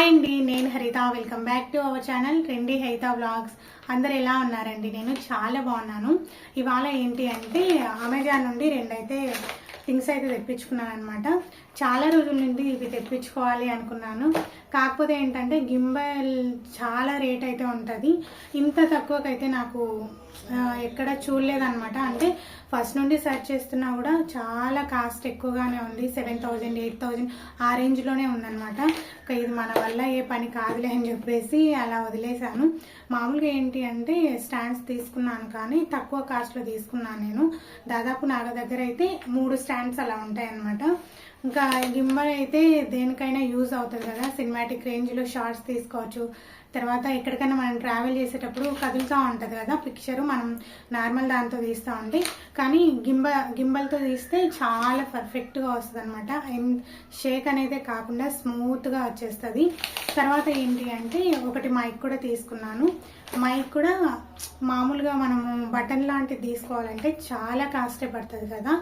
Hi అండి, నేను హరిత. Welcome back to our channel trendy హరిత వ్లాగ్స్. అందరు ఎలా ఉన్నారండి? నేను చాలా బాగున్నాను. ఇవాళ ఏంటి అంటే అమెజాన్ నుండి రెండైతే థింగ్స్ అయితే తెప్పించుకున్నాను అనమాట. చాలా రోజుల నుండి ఇవి తెప్పించుకోవాలి అనుకున్నాను. కాకపోతే ఏంటంటే గింబల్ చాలా రేట్ అయితే ఉంటుంది. ఇంత తక్కువకైతే నాకు ఎక్కడ చూడలేదన్నమాట. అంటే ఫస్ట్ నుండి సెర్చ్ చేస్తున్నా కూడా చాలా కాస్ట్ ఎక్కువగానే ఉంది. 7,000 8,000 ఆ రేంజ్లోనే ఉందన్నమాట. ఇది మన వల్ల ఏ పని కాదులే అని చెప్పేసి అలా వదిలేశాను. మామూలుగా ఏంటి అంటే స్టాండ్స్ తీసుకున్నాను, కానీ తక్కువ కాస్ట్లో తీసుకున్నాను నేను. దాదాపు నా దగ్గర అయితే 3 స్టాండ్స్ అలా ఉంటాయన్నమాట. ఇంకా గింబల్ అయితే దేనికైనా యూజ్ అవుతుంది కదా. సినిమాటిక్ రేంజ్లో షార్ట్స్ తీసుకోవచ్చు. తర్వాత ఎక్కడికైనా మనం ట్రావెల్ చేసేటప్పుడు కదులుతూ ఉంటుంది కదా పిక్చరు, మనం నార్మల్ దాంతో తీస్తూ ఉంటే. కానీ గింబల్తో తీస్తే చాలా పర్ఫెక్ట్గా వస్తుంది అనమాట. షేక్ అనేది కాకుండా స్మూత్గా వచ్చేస్తుంది. తర్వాత ఏంటి అంటే ఒకటి మైక్ కూడా తీసుకున్నాను. మైక్ కూడా మామూలుగా మనము బటన్ లాంటిది తీసుకోవాలంటే చాలా కాస్టే పడుతుంది కదా.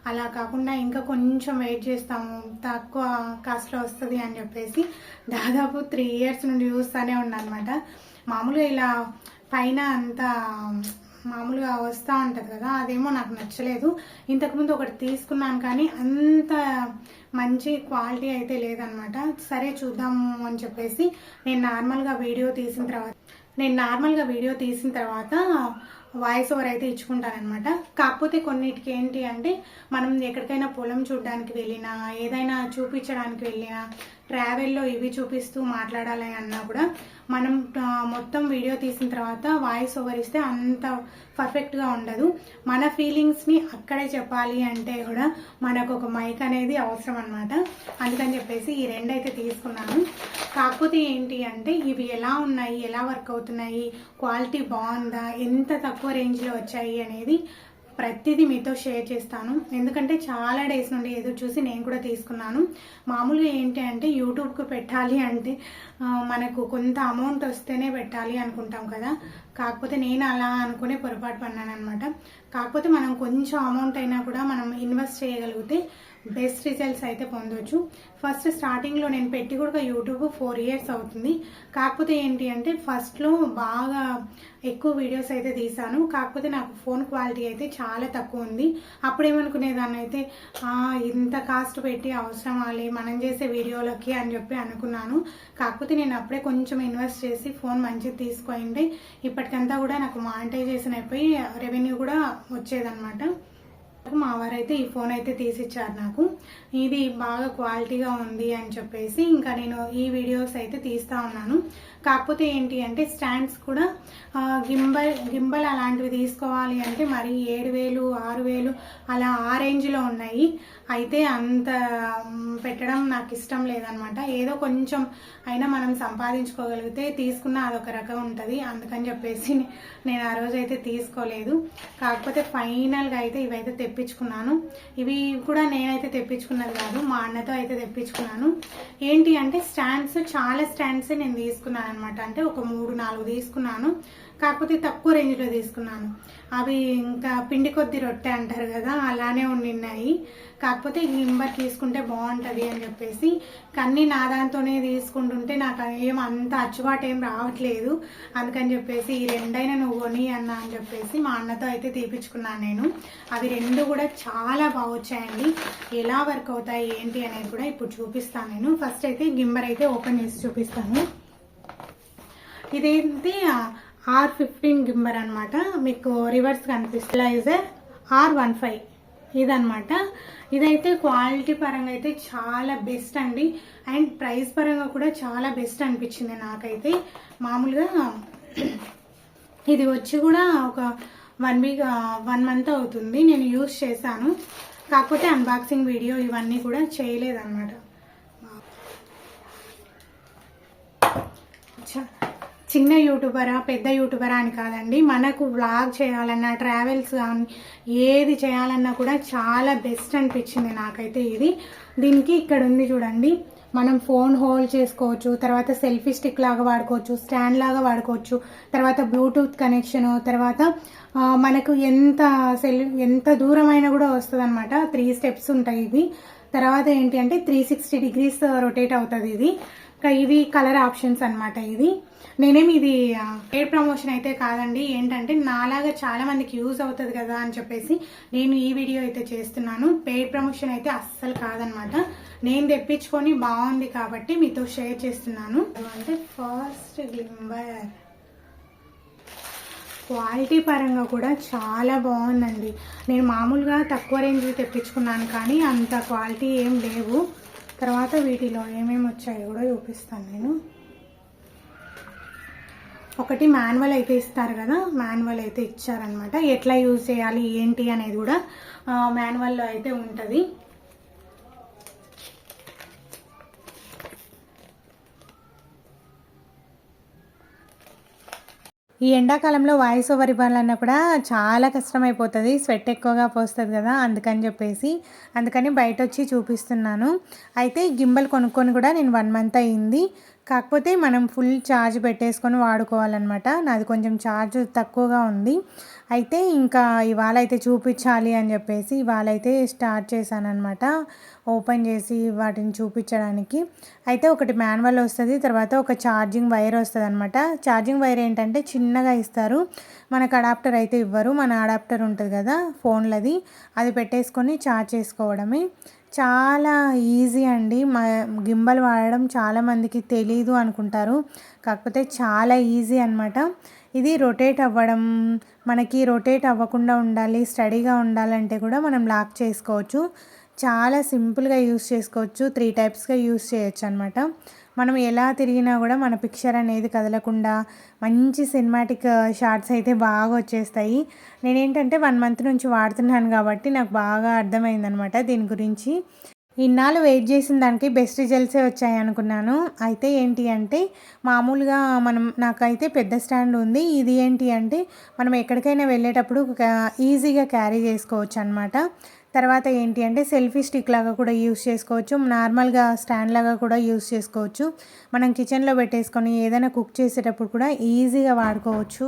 అలా కాకుండా ఇంకా కొంచెం వెయిట్ చేస్తాము, తక్కువ కాస్ట్లో వస్తుంది అని చెప్పేసి దాదాపు 3 years నుండి చూస్తూనే ఉన్నానమాట. మామూలుగా ఇలా పైన అంతా మామూలుగా వస్తూ ఉంటుంది కదా, అదేమో నాకు నచ్చలేదు. ఇంతకుముందు ఒకటి తీసుకున్నాను, కానీ అంత మంచి క్వాలిటీ అయితే లేదనమాట. సరే చూద్దాము అని చెప్పేసి నేను నార్మల్గా వీడియో తీసిన తర్వాత వాయిస్ ఓవర్ అయితే ఇచ్చుకుంటానమాట. కాకపోతే కొన్నిటికి ఏంటి అంటే మనం ఎక్కడికైనా పొలం చూడడానికి వెళ్ళినా, ఏదైనా చూపించడానికి వెళ్ళినా, ట్రావెల్లో ఇవి చూపిస్తూ మాట్లాడాలి అన్నా కూడా మనం మొత్తం వీడియో తీసిన తర్వాత వాయిస్ ఓవర్ ఇస్తే అంత పర్ఫెక్ట్గా ఉండదు. మన ఫీలింగ్స్ని అక్కడే చెప్పాలి అంటే కూడా మనకు ఒక మైక్ అనేది అవసరం అనమాట. అందుకని చెప్పేసి ఈ రెండైతే తీసుకున్నాను. కాకపోతే ఏంటి అంటే ఇవి ఎలా ఉన్నాయి, ఎలా వర్క్ అవుతున్నాయి, క్వాలిటీ బాగుందా, ఎంత తక్కువ రేంజ్లో వచ్చాయి అనేది ప్రతిదీ మీతో షేర్ చేస్తాను. ఎందుకంటే చాలా డేస్ నుండి ఎదురు చూసి నేను కూడా తీసుకున్నాను. మామూలుగా ఏంటి అంటే యూట్యూబ్కి పెట్టాలి అంటే మనకు కొంత అమౌంట్ వస్తేనే పెట్టాలి అనుకుంటాం కదా. కాకపోతే నేను అలా అనుకునే పొరపాటు పన్నాను అనమాట. కాకపోతే మనం కొంచెం అమౌంట్ అయినా కూడా మనం ఇన్వెస్ట్ చేయగలిగితే బెస్ట్ రిజల్ట్స్ అయితే పొందొచ్చు. ఫస్ట్ స్టార్టింగ్లో నేను పెట్టి కూడా యూట్యూబ్ 4 years అవుతుంది. కాకపోతే ఏంటి అంటే ఫస్ట్లో బాగా ఎక్కువ వీడియోస్ అయితే తీసాను. కాకపోతే నాకు ఫోన్ క్వాలిటీ అయితే చాలా తక్కువ ఉంది. అప్పుడేమనుకునేదాన్ని అయితే ఇంత కాస్ట్ పెట్టి అవసరమాలే మనం చేసే వీడియోలకి అని చెప్పి అనుకున్నాను. కాకపోతే నేను అప్పుడే కొంచెం ఇన్వెస్ట్ చేసి ఫోన్ మంచిది తీసుకోండి, ఇప్పటికంతా కూడా నాకు మానిటైజేషన్ అయిపోయి రెవెన్యూ కూడా వచ్చేదన్నమాట. మా వారైతే ఈ ఫోన్ అయితే తీసిచ్చారు నాకు. ఇది బాగా క్వాలిటీగా ఉంది అని చెప్పేసి ఇంకా నేను ఈ వీడియోస్ అయితే తీస్తూ ఉన్నాను. కాకపోతే ఏంటి అంటే స్టాండ్స్ కూడా గింబల్ అలాంటివి తీసుకోవాలి అంటే మరి 7,000 6,000 అలా ఆ రేంజ్లో ఉన్నాయి. అయితే అంత పెట్టడం నాకు ఇష్టం లేదనమాట. ఏదో కొంచెం అయినా మనం సంపాదించుకోగలిగితే తీసుకున్న అదొక రకం ఉంటుంది. అందుకని చెప్పేసి నేను ఆ రోజు అయితే తీసుకోలేదు. కాకపోతే ఫైనల్గా అయితే ఇవైతే తెప్పించుకున్నాను. ఇవి కూడా నేనైతే తెప్పించుకున్నది కాదు, మా అన్నతో అయితే తెప్పించుకున్నాను. ఏంటి అంటే చాలా స్టాండ్స్ నేను తీసుకున్నాను అనమాట. అంటే ఒక 3-4 తీసుకున్నాను. కాకపోతే తక్కువ రేంజ్లో తీసుకున్నాను. అవి ఇంకా పిండి కొద్ది రొట్టె అంటారు కదా, అలానే ఉండిన్నాయి. కాకపోతే గింబర్ తీసుకుంటే బాగుంటుంది అని చెప్పేసి కన్నీ నా దాంతోనే తీసుకుంటుంటే నాకు అంత అచ్చుబాటు ఏం రావట్లేదు. అందుకని చెప్పేసి ఈ రెండైనా నువ్వు కొని అన్నా అని చెప్పేసి మా అన్నతో అయితే తీపించుకున్నాను నేను. అవి 2 కూడా చాలా బాగా వచ్చాయండి. ఎలా వర్క్ అవుతాయి ఏంటి అనేది కూడా ఇప్పుడు చూపిస్తాను నేను. ఫస్ట్ అయితే గింబర్ అయితే ఓపెన్ చేసి చూపిస్తాను. ఇదేంటి R15 గింబర్ అనమాట. మీకు రివర్స్ కనిపిస్తుంది. R15 ఇదనమాట. ఇదైతే క్వాలిటీ పరంగా అయితే చాలా బెస్ట్ అండి. అండ్ ప్రైస్ పరంగా కూడా చాలా బెస్ట్ అనిపించింది నాకైతే. మామూలుగా ఇది వచ్చి కూడా ఒక 1 month అవుతుంది నేను యూజ్ చేశాను. కాకపోతే అన్బాక్సింగ్ వీడియో ఇవన్నీ కూడా చేయలేదన్నమాట. చిన్న యూట్యూబరా పెద్ద యూట్యూబరా అని కాదండి, మనకు వ్లాగ్ చేయాలన్నా ట్రావెల్స్ కానీ ఏది చేయాలన్నా కూడా చాలా బెస్ట్ అనిపించింది నాకైతే ఇది. దీనికి ఇక్కడ ఉంది చూడండి, మనం ఫోన్ హోల్డ్ చేసుకోవచ్చు, తర్వాత సెల్ఫీ స్టిక్ లాగా వాడుకోవచ్చు, స్టాండ్ లాగా వాడుకోవచ్చు, తర్వాత బ్లూటూత్ కనెక్షన్, తర్వాత మనకు ఎంత దూరమైనా కూడా వస్తుంది అనమాట. 3 steps ఉంటాయి ఇది. తర్వాత ఏంటి అంటే 360 degrees రొటేట్ అవుతుంది ఇది. ఇంకా ఇవి కలర్ ఆప్షన్స్ అనమాట. నేనేమి ఇది పెయిడ్ ప్రమోషన్ అయితే కాదండి. ఏంటంటే నాలాగా చాలా మందికి యూజ్ అవుతుంది కదా అని చెప్పేసి నేను ఈ వీడియో అయితే చేస్తున్నాను. పెయిడ్ ప్రమోషన్ అయితే అస్సలు కాదనమాట. నేను తెప్పించుకొని బాగుంది కాబట్టి మీతో షేర్ చేస్తున్నాను. అంటే ఫస్ట్ గ్లింబర్ క్వాలిటీ పరంగా కూడా చాలా బాగుందండి. నేను మామూలుగా తక్కువ రేంజ్ తెప్పించుకున్నాను కానీ అంత క్వాలిటీ ఏం లేవు. తర్వాత వీటిలో ఏమేమి వచ్చాయో కూడా చూపిస్తాను నేను. ఒకటి మాన్యువల్ అయితే ఇస్తారు కదా, మాన్యువల్ అయితే ఇచ్చారనమాట. ఎట్లా యూజ్ చేయాలి ఏంటి అనేది కూడా మాన్యువల్లో అయితే ఉంటుంది. ఈ ఎండాకాలంలో వాయిస్ ఓవర్ ఇవ్వాలన్నా కూడా చాలా కష్టమైపోతుంది. స్వెట్ ఎక్కువగా పోస్తుంది కదా, అందుకని బయట వచ్చి చూపిస్తున్నాను. అయితే గింబల్ కొనుక్కొని కూడా నేను 1 మంత్ అయ్యింది. కాకపోతే మనం ఫుల్ ఛార్జ్ పెట్టేసుకొని వాడుకోవాలన్నమాట. నాది కొంచెం ఛార్జ్ తక్కువగా ఉంది. అయితే ఇంకా ఇవాళ అయితే చూపించాలి అని చెప్పేసి ఇవాళ అయితే స్టార్ట్ చేశానమాట. ఓపెన్ చేసి వాటిని చూపించడానికి. అయితే ఒకటి మాన్యువల్ వస్తుంది, తర్వాత ఒక ఛార్జింగ్ వైర్ వస్తుంది అనమాట. ఛార్జింగ్ వైర్ ఏంటంటే చిన్నగా ఇస్తారు, మనకు అడాప్టర్ అయితే ఇవ్వరు. మన అడాప్టర్ ఉంటుంది కదా ఫోన్లది, అది పెట్టేసుకొని ఛార్జ్ చేసుకోవడమే. చాలా ఈజీ అండి. గింబల్ వాడడం చాలామందికి తెలీదు అనుకుంటారు, కాకపోతే చాలా ఈజీ అనమాట. ఇది రొటేట్ అవ్వడం, మనకి రొటేట్ అవ్వకుండా ఉండాలి, స్టడీగా ఉండాలంటే కూడా మనం లాక్ చేసుకోవచ్చు. చాలా సింపుల్గా యూస్ చేసుకోవచ్చు. 3 టైప్స్గా యూస్ చేయొచ్చు అనమాట. మనం ఎలా తిరిగినా కూడా మన పిక్చర్ అనేది కదలకుండా మంచి సినిమాటిక్ షార్ట్స్ అయితే బాగా వచ్చేస్తాయి. నేనేంటంటే 1 మంత్ నుంచి వాడుతున్నాను కాబట్టి నాకు బాగా అర్థమైందనమాట దీని గురించి. ఇన్నాళ్ళు వెయిట్ చేసిన దానికి బెస్ట్ రిజల్ట్సే వచ్చాయి అనుకున్నాను. అయితే ఏంటి అంటే మామూలుగా నాకైతే పెద్ద స్టాండ్ ఉంది. ఇది ఏంటి అంటే మనం ఎక్కడికైనా వెళ్ళేటప్పుడు ఈజీగా క్యారీ చేసుకోవచ్చు అనమాట. తర్వాత ఏంటి అంటే సెల్ఫీ స్టిక్ లాగా కూడా యూస్ చేసుకోవచ్చు, నార్మల్గా స్టాండ్ లాగా కూడా యూస్ చేసుకోవచ్చు. మనం కిచెన్లో పెట్టేసుకొని ఏదైనా కుక్ చేసేటప్పుడు కూడా ఈజీగా వాడుకోవచ్చు.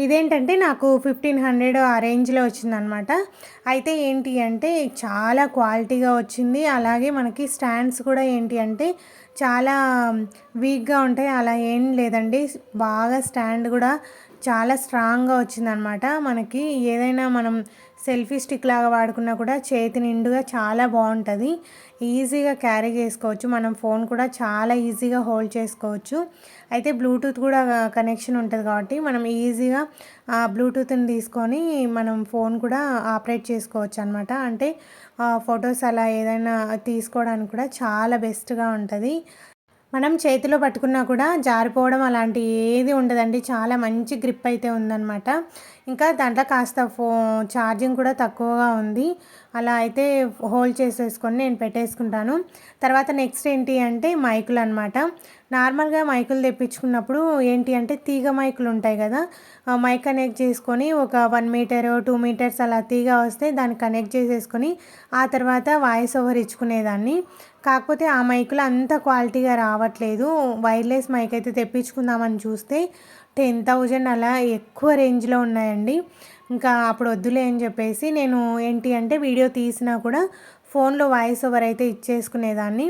ఇదేంటంటే నాకు 1500 ఆ రేంజ్లో వచ్చిందనమాట. అయితే ఏంటి అంటే చాలా క్వాలిటీగా వచ్చింది. అలాగే మనకి స్టాండ్స్ కూడా ఏంటి అంటే చాలా వీక్గా ఉంటాయి, అలా ఏం లేదండి. బాగా స్టాండ్ కూడా చాలా స్ట్రాంగ్గా వచ్చిందనమాట. మనకి ఏదైనా మనం సెల్ఫీ స్టిక్ లాగా వాడుకున్నా కూడా చేతి నిండుగా చాలా బాగుంటుంది. ఈజీగా క్యారీ చేసుకోవచ్చు. మనం ఫోన్ కూడా చాలా ఈజీగా హోల్డ్ చేసుకోవచ్చు. అయితే బ్లూటూత్ కూడా కనెక్షన్ ఉంటుంది కాబట్టి మనం ఈజీగా బ్లూటూత్ని తీసుకొని మనం ఫోన్ కూడా ఆపరేట్ చేసుకోవచ్చు అనమాట. అంటే ఫొటోస్ అలా ఏదైనా తీసుకోవడానికి కూడా చాలా బెస్ట్గా ఉంటుంది. మనం చేతిలో పట్టుకున్నా కూడా జారిపోవడం అలాంటి ఏది ఉండదండి. చాలా మంచి గ్రిప్ అయితే ఉందన్నమాట. ఇంకా దాంట్లో కాస్త ఛార్జింగ్ కూడా తక్కువగా ఉంది. అలా అయితే హోల్డ్ చేసేసుకొని నేను పెట్టేసుకుంటాను. తర్వాత నెక్స్ట్ ఏంటి అంటే మైకులు అనమాట. నార్మల్గా మైకులు తెప్పించుకున్నప్పుడు ఏంటి అంటే తీగ మైకులు ఉంటాయి కదా, మైక్ కనెక్ట్ చేసుకొని ఒక 1 మీటర్ 2 మీటర్స్ అలా తీగ వస్తే దాన్ని కనెక్ట్ చేసేసుకొని ఆ తర్వాత వాయిస్ ఓవర్ ఇచ్చుకునేదాన్ని. కాకపోతే ఆ మైకులు అంత క్వాలిటీగా రావట్లేదు. వైర్లెస్ మైక్ అయితే తెప్పించుకుందామని చూస్తే 10,000 అలా ఎక్కువ రేంజ్లో ఉన్నాయండి. ఇంకా అప్పుడు వద్దులే అని చెప్పేసి నేను ఏంటి అంటే వీడియో తీసినా కూడా ఫోన్లో వాయిస్ ఓవర్ అయితే ఇచ్చేసుకునేదాన్ని.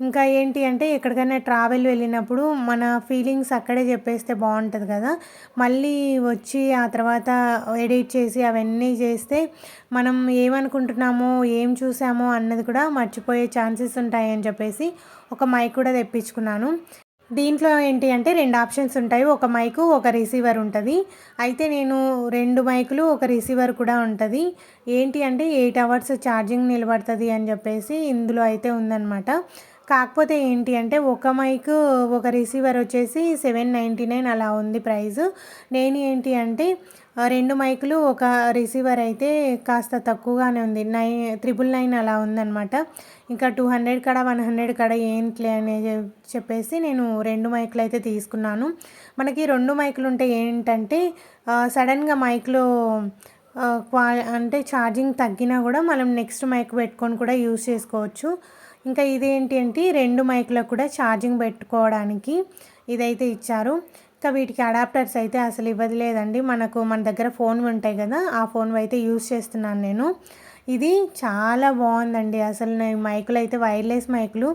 ఇంకా ఏంటి అంటే ఎక్కడికైనా ట్రావెల్ వెళ్ళినప్పుడు మన ఫీలింగ్స్ అక్కడే చెప్పేస్తే బాగుంటుంది కదా, మళ్ళీ వచ్చి ఆ తర్వాత ఎడిట్ చేసి అవన్నీ చేస్తే మనం ఏమనుకుంటున్నామో ఏం చూసామో అన్నది కూడా మర్చిపోయే ఛాన్సెస్ ఉంటాయని చెప్పేసి ఒక మైక్ కూడా తెప్పించుకున్నాను. దీంట్లో ఏంటి అంటే 2 ఆప్షన్స్ ఉంటాయి, ఒక మైకు ఒక రిసీవర్ ఉంటుంది. అయితే నేను 2 మైకులు ఒక రిసీవర్ కూడా ఉంటుంది. ఏంటి అంటే 8 అవర్స్ ఛార్జింగ్ నిలబడుతుంది అని చెప్పేసి ఇందులో అయితే ఉందన్నమాట. కాకపోతే ఏంటి అంటే ఒక మైకు ఒక రిసీవర్ వచ్చేసి 799 అలా ఉంది ప్రైస్. నేను ఏంటి అంటే 2 మైకులు ఒక రిసీవర్ అయితే కాస్త తక్కువగానే ఉంది, 999 అలా ఉందన్నమాట. ఇంకా 200 కాడ 100 కాడ ఏంట్లే అని చెప్పేసి నేను 2 మైకులు అయితే తీసుకున్నాను. మనకి 2 మైకులు ఉంటే ఏంటంటే సడన్గా మైక్లో అంటే ఛార్జింగ్ తగ్గినా కూడా మనం నెక్స్ట్ మైక్ పెట్టుకొని కూడా యూస్ చేసుకోవచ్చు. ఇంకా ఇదేంటి అంటే 2 మైకులకు కూడా ఛార్జింగ్ పెట్టుకోవడానికి ఇదైతే ఇచ్చారు. ఇంకా వీటికి అడాప్టర్స్ అయితే అసలు ఇవ్వలేదండి. మన దగ్గర ఫోన్ ఉంటాయి కదా, ఆ ఫోన్ అయితే యూస్ చేస్తున్నాను నేను. ఇది చాలా బాగుందండి. అసలు నేను మైకులు అయితే వైర్లెస్ మైకులు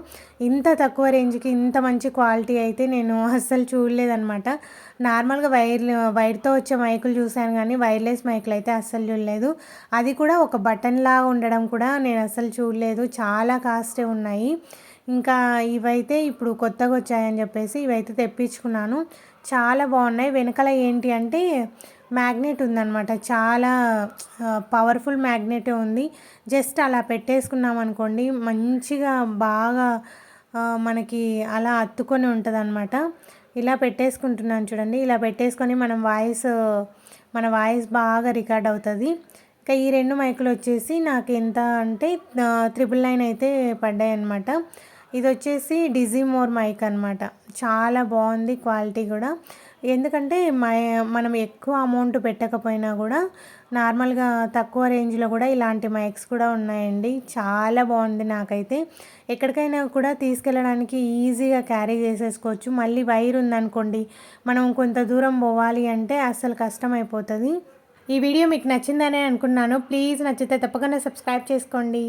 ఇంత తక్కువ రేంజ్కి ఇంత మంచి క్వాలిటీ అయితే నేను అస్సలు చూడలేదన్నమాట. నార్మల్గా వైర్తో వచ్చే మైకులు చూశాను కానీ వైర్లెస్ మైకులు అయితే అస్సలు చూడలేదు. అది కూడా ఒక బటన్లా ఉండడం కూడా నేను అస్సలు చూడలేదు. చాలా కాస్టే ఉన్నాయి. ఇంకా ఇవైతే ఇప్పుడు కొత్తగా వచ్చాయని చెప్పేసి ఇవైతే తెప్పించుకున్నాను. చాలా బాగున్నాయి. వెనకాల ఏంటి అంటే మ్యాగ్నెట్ ఉందన్నమాట. చాలా పవర్ఫుల్ మ్యాగ్నెటే ఉంది. జస్ట్ అలా పెట్టేసుకున్నాం అనుకోండి మంచిగా బాగా మనకి అలా అత్తుకొని ఉంటుందన్నమాట. ఇలా పెట్టేసుకుంటున్నాను చూడండి. ఇలా పెట్టేసుకొని మన వాయిస్ బాగా రికార్డ్ అవుతుంది. ఇంకా ఈ 2 మైకులు వచ్చేసి నాకు ఎంత అంటే 999 అయితే పడ్డాయి అన్నమాట. ఇది వచ్చేసి డిజిమోర్ మైక్ అనమాట. చాలా బాగుంది క్వాలిటీ కూడా. ఎందుకంటే మనం ఎక్కువ అమౌంట్ పెట్టకపోయినా కూడా నార్మల్గా తక్కువ రేంజ్లో కూడా ఇలాంటి మైక్స్ కూడా ఉన్నాయండి. చాలా బాగుంది. నాకైతే ఎక్కడికైనా కూడా తీసుకెళ్ళడానికి ఈజీగా క్యారీ చేసేసుకోవచ్చు. మళ్ళీ వైర్ ఉందనుకోండి, మనం కొంత దూరం పోవాలి అంటే అస్సలు కష్టమైపోతుంది. ఈ వీడియో మీకు నచ్చిందనే అనుకున్నాను. ప్లీజ్ నచ్చితే తప్పకుండా సబ్స్క్రైబ్ చేసుకోండి.